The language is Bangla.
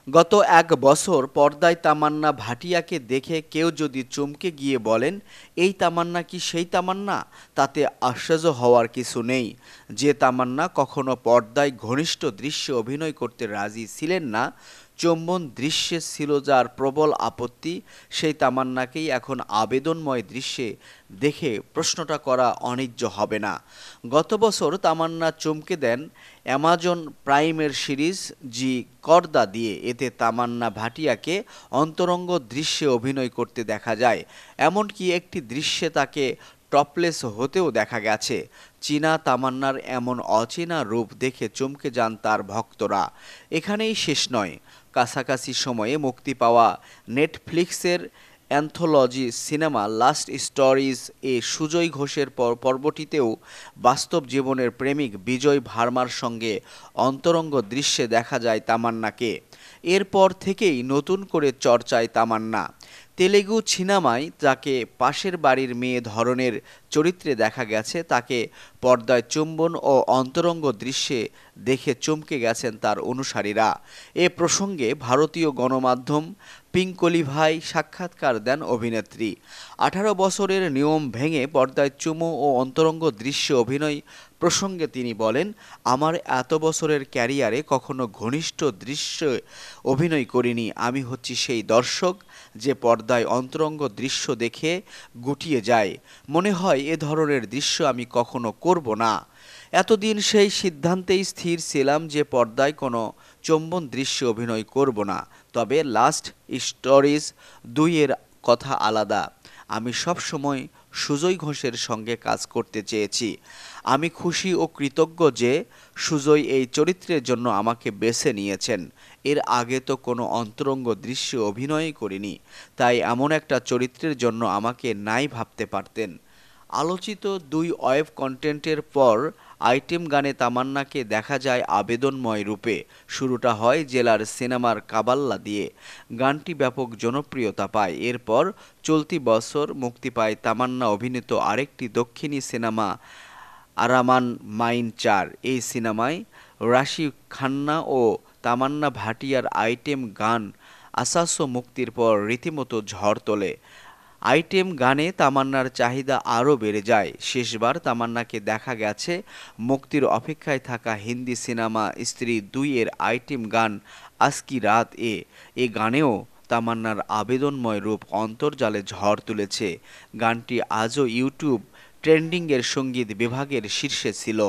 গত এক বছর পর্দায় তামান্না ভাটিয়াকে দেখে কেউ যদি চমকে গিয়ে বলেন, এই তামান্না কি সেই তামান্না, তাতে আশ্চর্য হওয়ার কিছু নেই। যে তামান্না কখনো পর্দায় ঘনিষ্ঠ দৃশ্যে অভিনয় করতে রাজি ছিলেন না, চুম্বন দৃশ্যে ছিল যার প্রবল আপত্তি, সেই তামান্নাকেই এখন আবেদনময় দৃশ্যে দেখে প্রশ্নটা করা অনিজ্য হবে না। গত বছর তামান্না চমকে দেন অ্যামাজন প্রাইমের সিরিজ জি করদা দিয়ে। এতে তামান্না ভাটিয়াকে অন্তরঙ্গ দৃশ্যে অভিনয় করতে দেখা যায়। এমনকি একটি দৃশ্যে তাকে টপলেস হতেও দেখা গেছে। চীনা তামান্নার এমন অচেনা রূপ দেখে চমকে যান তার ভক্তরা। এখানেই শেষ নয়। কাছাকাছি সময়ে মুক্তি পাওয়া নেটফ্লিক্সের অ্যান্থোলজি সিনেমা লাস্ট স্টোরিজ এ সুজয় ঘোষের পর্বটিতেও বাস্তব জীবনের প্রেমিক বিজয় ভার্মার সঙ্গে অন্তরঙ্গ দৃশ্যে দেখা যায় তামান্নাকে। এরপর থেকেই নতুন করে চর্চায় তামান্না। তেলেগু সিনেমায় যাকে পাশের বাড়ির মেয়ে ধরনের চরিত্রে দেখা গেছে, তাকে পর্দায় চুম্বন ও অন্তরঙ্গ দৃশ্যে দেখে চমকে গেছেন তার অনুসারীরা। এ প্রসঙ্গে ভারতীয় গণমাধ্যম পিঙ্কলি ভাই সাক্ষাৎকার দেন অভিনেত্রী। 18 বছরের নিয়ম ভেঙে পর্দায় চুমু ও অন্তরঙ্গ দৃশ্যে অভিনয় প্রসঙ্গে তিনি বলেন, আমার এত বছরের ক্যারিয়ারে কখনো ঘনিষ্ঠ দৃশ্যে অভিনয় করিনি। আমি হচ্ছি সেই দর্শক যে পর্দায় অন্তরঙ্গ দৃশ্য দেখে গুটিয়ে যায়। মনে হয় এ ধরনের দৃশ্য আমি কখনো করব না। এতদিন সেই সিদ্ধান্তেই স্থির ছিলাম যে পর্দায় কোনো চুম্বন দৃশ্যে অভিনয় করব না। তবে লাস্ট স্টোরিজ 2 এর কথা আলাদা। আমি সবসময় সুজয় ঘোষের সঙ্গে কাজ করতে চেয়েছি। আমি খুশি ও কৃতজ্ঞ যে সুজয় এই চরিত্রের জন্য আমাকে বেছে নিয়েছেন। এর আগে তো কোনো অন্তরঙ্গ দৃশ্যে অভিনয়ই করিনি, তাই এমন একটা চরিত্রের জন্য আমাকে নাই ভাবতে পারতেন। আলোচিত 2 ওয়েব কন্টেন্টের পর আইটেম গানে তামান্নাকে দেখা যায় আবেদনময় রূপে। শুরুটা হয় জেলার সিনেমার কাবাল্লা দিয়ে। গানটি ব্যাপক জনপ্রিয়তা পায়। এরপর চলতি বছর মুক্তি পায় তামান্না অভিনীত আরেকটি দক্ষিণী সিনেমা আরামান মাইন 4। এই সিনেমায় রাশি খান্না ও তামান্না ভাটিয়ার আইটেম গান আসাসো মুক্তির পর রীতিমতো ঝড় তোলে। আইটেম গানে তামান্নার চাহিদা আরও বেড়ে যায়। শেষবার তামান্নাকে দেখা গেছে মুক্তির অপেক্ষায় থাকা হিন্দি সিনেমা স্ত্রী 2 এর আইটেম গান আজকি রাত এ। এ গানেও তামান্নার আবেদনময় রূপ অন্তর্জালে ঝড় তুলেছে। গানটি আজও ইউটিউব ট্রেন্ডিংয়ের সঙ্গীত বিভাগের শীর্ষে ছিল।